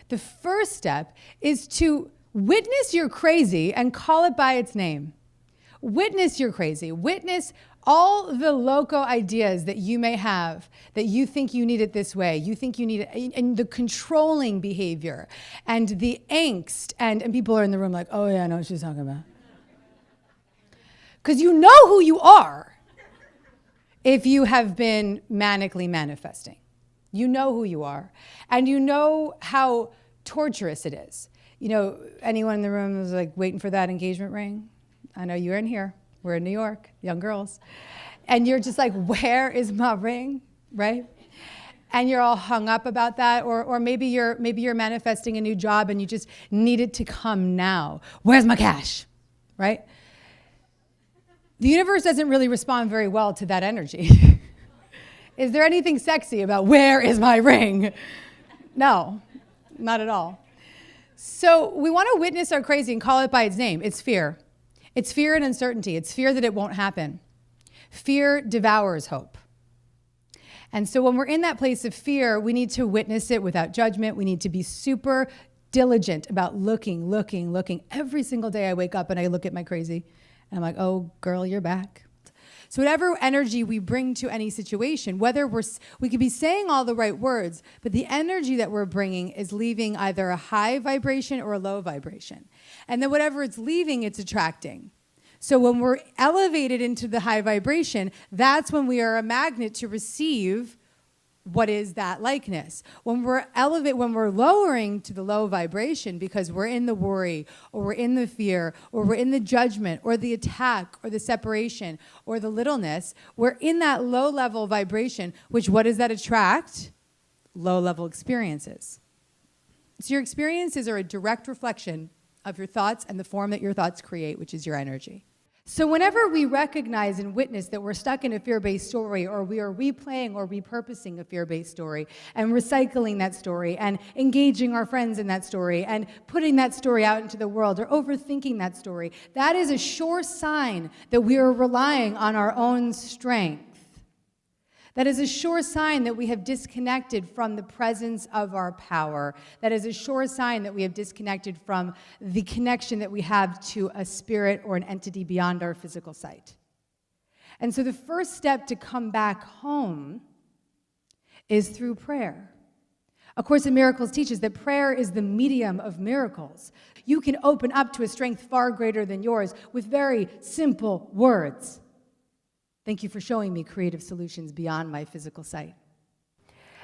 The first step is to witness your crazy and call it by its name. Witness your crazy. Witness all the loco ideas that you may have, that you think you need it this way, you think you need it, and the controlling behavior, and the angst, and people are in the room like, oh yeah, I know what she's talking about. Because you know who you are if you have been manically manifesting. You know who you are, and you know how torturous it is. You know, anyone in the room is like waiting for that engagement ring? I know you're in here. We're in New York, young girls. And you're just like, where is my ring, right? And you're all hung up about that, or maybe you're manifesting a new job and you just need it to come now. Where's my cash, right? The universe doesn't really respond very well to that energy. Is there anything sexy about where is my ring? No, not at all. So we want to witness our crazy and call it by its name. It's fear. It's fear and uncertainty. It's fear that it won't happen. Fear devours hope. And so when we're in that place of fear, we need to witness it without judgment. We need to be super diligent about looking. Every single day I wake up and I look at my crazy and I'm like, oh, girl, you're back. So whatever energy we bring to any situation, whether we could be saying all the right words, but the energy that we're bringing is leaving either a high vibration or a low vibration. And then whatever it's leaving, it's attracting. So when we're elevated into the high vibration, that's when we are a magnet to receive what is that likeness. When we're lowering to the low vibration because we're in the worry, or we're in the fear, or we're in the judgment, or the attack, or the separation, or the littleness, we're in that low level vibration, which what does that attract? Low level experiences. So your experiences are a direct reflection of your thoughts and the form that your thoughts create, which is your energy. So whenever we recognize and witness that we're stuck in a fear-based story, or we are replaying or repurposing a fear-based story and recycling that story and engaging our friends in that story and putting that story out into the world or overthinking that story, that is a sure sign that we are relying on our own strength. That is a sure sign that we have disconnected from the presence of our power. That is a sure sign that we have disconnected from the connection that we have to a spirit or an entity beyond our physical sight. And so the first step to come back home is through prayer. A Course in Miracles teaches that prayer is the medium of miracles. You can open up to a strength far greater than yours with very simple words. Thank you for showing me creative solutions beyond my physical sight.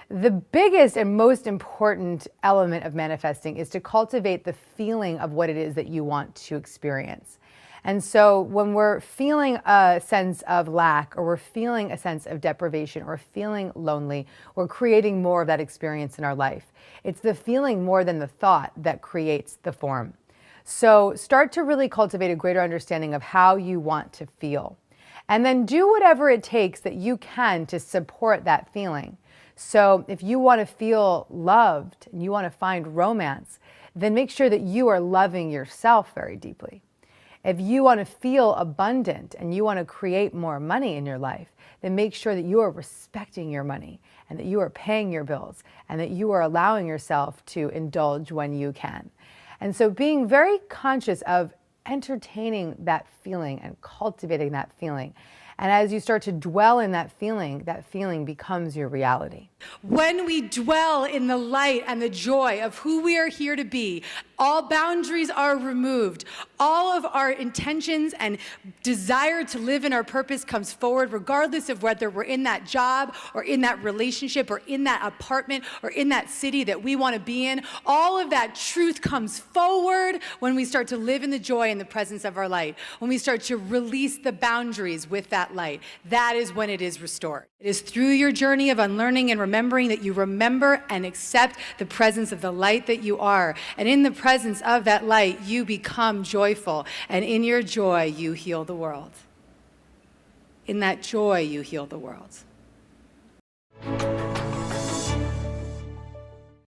The biggest and most important element of manifesting is to cultivate the feeling of what it is that you want to experience. And so when we're feeling a sense of lack, or we're feeling a sense of deprivation, or feeling lonely, we're creating more of that experience in our life. It's the feeling more than the thought that creates the form. So start to really cultivate a greater understanding of how you want to feel. And then do whatever it takes that you can to support that feeling. So if you want to feel loved and you want to find romance, then make sure that you are loving yourself very deeply. If you want to feel abundant and you want to create more money in your life, then make sure that you are respecting your money and that you are paying your bills and that you are allowing yourself to indulge when you can. And so being very conscious of entertaining that feeling and cultivating that feeling. And as you start to dwell in that feeling becomes your reality. When we dwell in the light and the joy of who we are here to be, all boundaries are removed. All of our intentions and desire to live in our purpose comes forward, regardless of whether we're in that job or in that relationship or in that apartment or in that city that we want to be in. All of that truth comes forward when we start to live in the joy and the presence of our light. When we start to release the boundaries with that light, that is when it is restored. It is through your journey of unlearning and remembering that you remember and accept the presence of the light that you are. And in the presence of that light, you become joyful. And in your joy, you heal the world. In that joy, you heal the world.